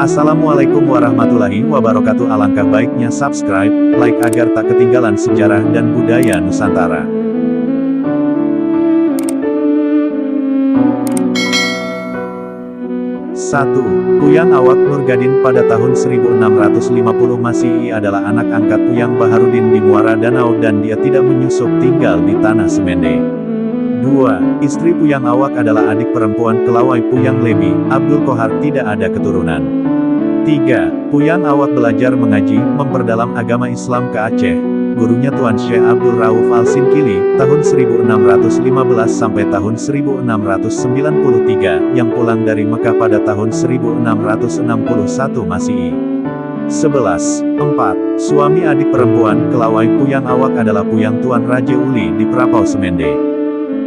Assalamualaikum warahmatullahi wabarakatuh. Alangkah baiknya subscribe, like agar tak ketinggalan sejarah dan budaya Nusantara. Satu, Puyang Awak Nurgadin pada tahun 1650 Masehi adalah anak angkat Puyang Baharudin di Muara Danau dan dia tidak menyusup tinggal di Tanah Semende. 2. Istri Puyang Awak adalah adik perempuan Kelawai Puyang Lebi, Abdul Kohar, tidak ada keturunan. 3. Puyang Awak belajar mengaji, memperdalam agama Islam ke Aceh. Gurunya Tuan Syekh Abdul Rauf Al-Sinkili, tahun 1615 sampai tahun 1693, yang pulang dari Mekah pada tahun 1661 Masehi. 11. 4. Suami adik perempuan Kelawai Puyang Awak adalah Puyang Tuan Raja Uli di Prapau Semende.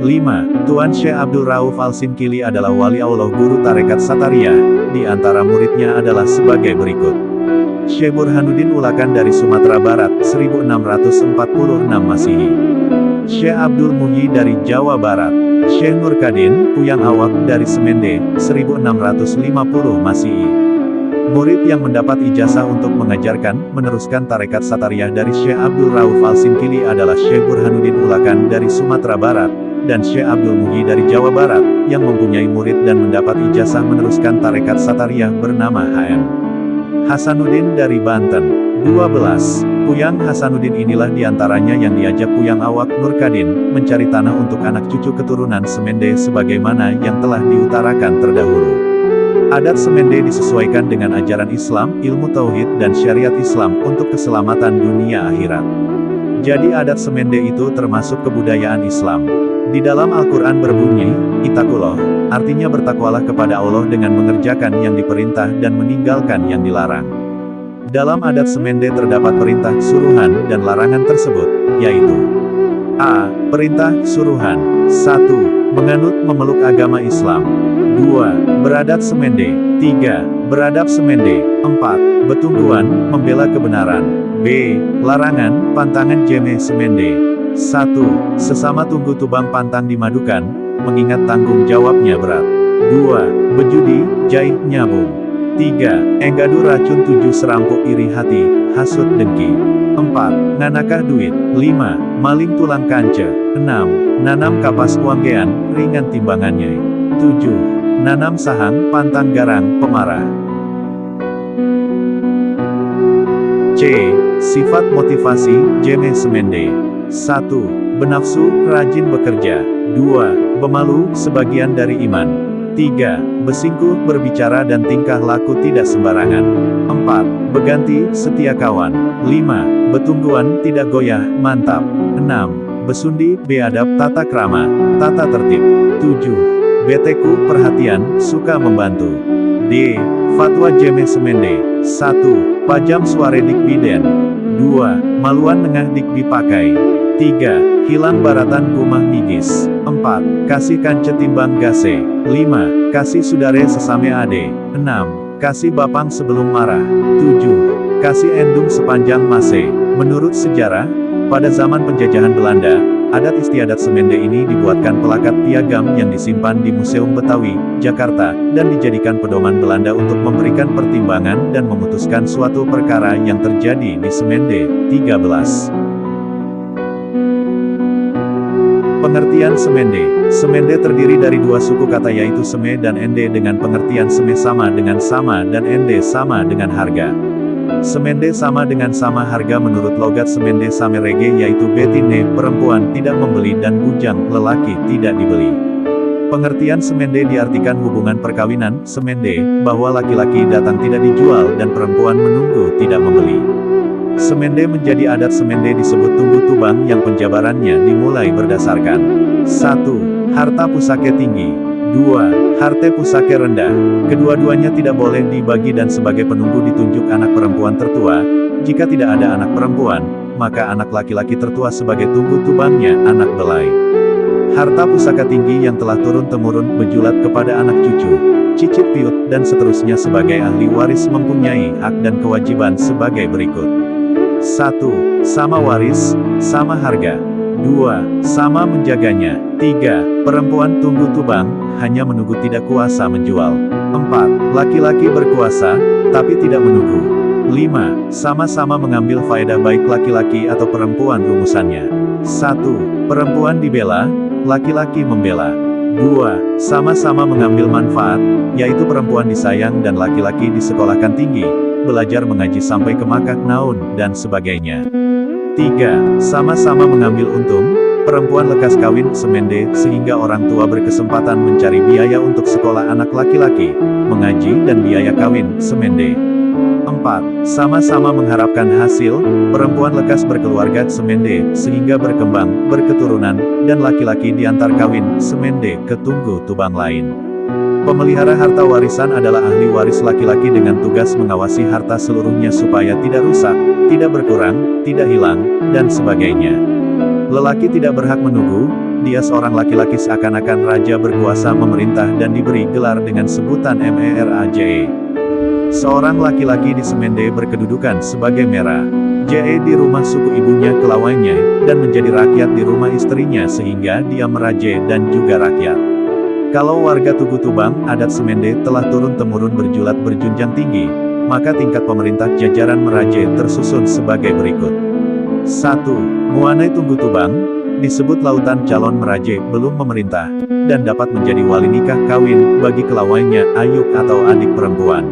5. Tuan Syekh Abdul Rauf Al-Sinkili adalah wali Allah guru tarekat Satariyah, di antara muridnya adalah sebagai berikut. Syekh Burhanuddin Ulakan dari Sumatera Barat, 1646 Masehi. Syekh Abdul Muhyi dari Jawa Barat. Syekh Nurkadin, Puyang Awak dari Semende, 1650 Masehi. Murid yang mendapat ijazah untuk meneruskan tarekat Satariyah dari Syekh Abdul Rauf Al-Sinkili adalah Syekh Burhanuddin Ulakan dari Sumatera Barat, dan Syekh Abdul Muhyi dari Jawa Barat, yang mempunyai murid dan mendapat ijazah meneruskan tarekat Satariyah bernama H.M. Hasanuddin dari Banten. 12. Puyang Hasanuddin inilah diantaranya yang diajak Puyang Awak Nurkadin, mencari tanah untuk anak cucu keturunan Semende sebagaimana yang telah diutarakan terdahulu. Adat Semende disesuaikan dengan ajaran Islam, ilmu tauhid dan syariat Islam untuk keselamatan dunia akhirat. Jadi adat Semende itu termasuk kebudayaan Islam. Di dalam Al-Quran berbunyi, Ittaqullah, artinya bertakwalah kepada Allah dengan mengerjakan yang diperintah dan meninggalkan yang dilarang. Dalam adat Semende terdapat perintah, suruhan, dan larangan tersebut, yaitu A. Perintah, suruhan. 1. Menganut memeluk agama Islam. 2. Beradat Semende. 3. Beradab Semende. 4. Betungguan, membela kebenaran. B. Larangan, pantangan jeme Semende. 1. Sesama tunggu tubang pantang dimadukan, mengingat tanggung jawabnya berat. 2. Bejudi, jaih nyabung. 3. Enggadu racun. 7. Serampok iri hati, hasut dengki. 4. Nganakah duit. 5. Maling tulang kanca. 6. Nanam kapas uanggean, ringan timbangannya. 7. Nanam sahang, pantang garang, pemarah. C. Sifat motivasi, jeme Semende. 1. Benafsu, rajin bekerja. 2. Bemalu, sebagian dari iman. 3. Besingkuh, berbicara dan tingkah laku tidak sembarangan. 4. Beganti, setia kawan. 5. Betungguan, tidak goyah, mantap. 6. Besundi, beadab, tata krama, tata tertib. 7. Beteku, perhatian, suka membantu. D. Fatwa jeme Semende. 1. Pajam suare dikbiden. 2. Maluan nengah dikbi pakai. 3. Hilang baratan gumah migis. 4. Kasih kanca timbang gase. 5. Kasih sudare sesame ade. 6. Kasih bapang sebelum marah. 7. Kasih endung sepanjang mase. Menurut sejarah, pada zaman penjajahan Belanda, adat istiadat Semende ini dibuatkan pelakat piagam yang disimpan di Museum Betawi, Jakarta, dan dijadikan pedoman Belanda untuk memberikan pertimbangan dan memutuskan suatu perkara yang terjadi di Semende. 13. Pengertian Semende. Semende terdiri dari dua suku kata yaitu Seme dan Ende dengan pengertian Seme sama dengan sama dan Ende sama dengan harga. Semende sama dengan sama harga menurut logat Semende Same Rege yaitu betine, perempuan tidak membeli dan bujang, lelaki tidak dibeli. Pengertian Semende diartikan hubungan perkawinan, Semende, bahwa laki-laki datang tidak dijual dan perempuan menunggu tidak membeli. Semende menjadi adat Semende disebut tunggu tubang yang penjabarannya dimulai berdasarkan 1. Harta pusake tinggi. 2. Harte pusake rendah. Kedua-duanya tidak boleh dibagi dan sebagai penunggu ditunjuk anak perempuan tertua. Jika tidak ada anak perempuan, maka anak laki-laki tertua sebagai tunggu tubangnya, anak belai. Harta pusaka tinggi yang telah turun-temurun bejulat kepada anak cucu, cicit piut, dan seterusnya sebagai ahli waris mempunyai hak dan kewajiban sebagai berikut. 1. Sama waris, sama harga. 2. Sama menjaganya. 3. Perempuan tunggu tubang, hanya menunggu tidak kuasa menjual. 4. Laki-laki berkuasa, tapi tidak menunggu. 5. Sama-sama mengambil faedah baik laki-laki atau perempuan. Rumusannya. 1. Perempuan dibela, laki-laki membela. 2. Sama-sama mengambil manfaat, yaitu perempuan disayang dan laki-laki disekolahkan tinggi, belajar mengaji sampai ke Makkah, Naun, dan sebagainya. 3. Sama-sama mengambil untung, perempuan lekas kawin semende sehingga orang tua berkesempatan mencari biaya untuk sekolah anak laki-laki, mengaji dan biaya kawin semende. 4. Sama-sama mengharapkan hasil, perempuan lekas berkeluarga semende sehingga berkembang, berketurunan, dan laki-laki diantar kawin semende ke tunggu tubang lain. Pemelihara harta warisan adalah ahli waris laki-laki dengan tugas mengawasi harta seluruhnya supaya tidak rusak, tidak berkurang, tidak hilang, dan sebagainya. Lelaki tidak berhak menunggu, dia seorang laki-laki seakan-akan raja berkuasa memerintah dan diberi gelar dengan sebutan Meraje. Seorang laki-laki di semende berkedudukan sebagai Mera Je di rumah suku ibunya kelawainya, dan menjadi rakyat di rumah istrinya sehingga dia meraje dan juga rakyat. Kalau warga Tugu Tubang, adat semende telah turun-temurun berjulat berjunjang tinggi, maka tingkat pemerintah jajaran meraje tersusun sebagai berikut. 1. Muanai Tunggu Tubang, disebut lautan calon meraje belum memerintah, dan dapat menjadi wali nikah kawin bagi kelawainya ayuk atau adik perempuan.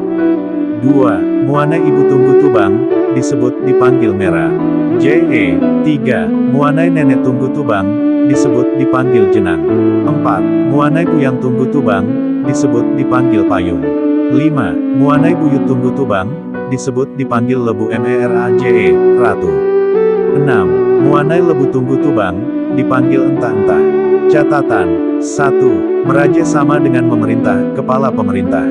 2. Muanai Ibu Tunggu Tubang, disebut dipanggil Mera Je. 3. Muanai Nenek Tunggu Tubang, disebut dipanggil Jenang. 4. Muanai Puyang Tunggu Tubang, disebut dipanggil Payung. 5. Muanai Buyut Tunggu Tubang, disebut dipanggil Lebu Meraje, Ratu. 6. Muanai Lebu Tunggu Tubang, dipanggil entah-entah. Catatan. 1. Meraje sama dengan memerintah, kepala pemerintah.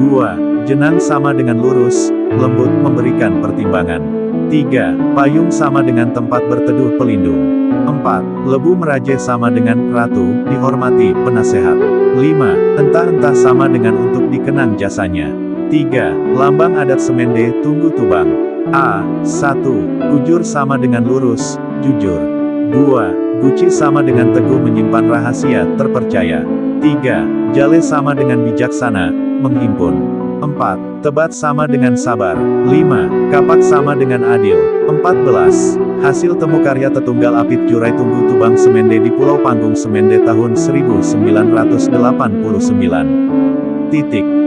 2. Jenang sama dengan lurus, lembut, memberikan pertimbangan. 3. Payung sama dengan tempat berteduh pelindung. 4. Lebu meraje sama dengan ratu, dihormati, penasehat. 5. Entah-entah sama dengan untuk dikenang jasanya. 3. Lambang adat semende Tunggu Tubang. A. 1. Kujur sama dengan lurus, jujur. 2. Guci sama dengan teguh menyimpan rahasia, terpercaya. 3. Jale sama dengan bijaksana, menghimpun. 4. Tebat sama dengan sabar. 5. Kapak sama dengan adil. 14. Hasil temu karya Tetunggal Apit Jurai Tunggu Tubang Semende di Pulau Panggung Semende tahun 1989.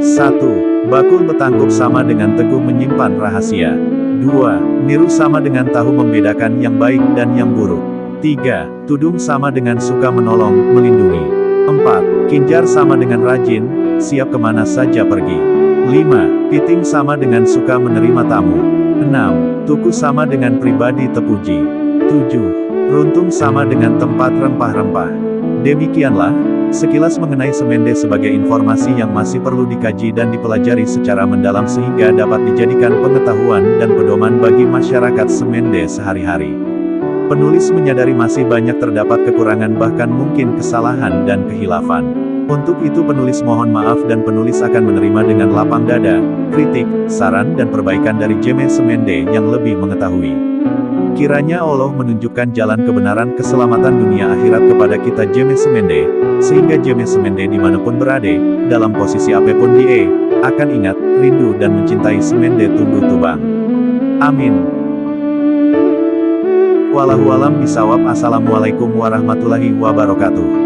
1. Bakul betangkup sama dengan teguh menyimpan rahasia. 2. Niru sama dengan tahu membedakan yang baik dan yang buruk. 3. Tudung sama dengan suka menolong, melindungi. 4. Kinjar sama dengan rajin, siap kemana saja pergi. 5. Piting sama dengan suka menerima tamu. 6. Tuku sama dengan pribadi terpuji. 7. Runtung sama dengan tempat rempah-rempah. Demikianlah sekilas mengenai semende sebagai informasi yang masih perlu dikaji dan dipelajari secara mendalam sehingga dapat dijadikan pengetahuan dan pedoman bagi masyarakat semende sehari-hari. Penulis menyadari masih banyak terdapat kekurangan bahkan mungkin kesalahan dan kehilafan. Untuk itu penulis mohon maaf dan penulis akan menerima dengan lapang dada, kritik, saran dan perbaikan dari Jeme Semende yang lebih mengetahui. Kiranya Allah menunjukkan jalan kebenaran keselamatan dunia akhirat kepada kita Jeme Semende, sehingga Jeme Semende dimanapun berada, dalam posisi apapun dia, akan ingat, rindu dan mencintai Semende Tunggu Tubang. Amin. Wallahu a'lam bishawab. Assalamualaikum warahmatullahi wabarakatuh.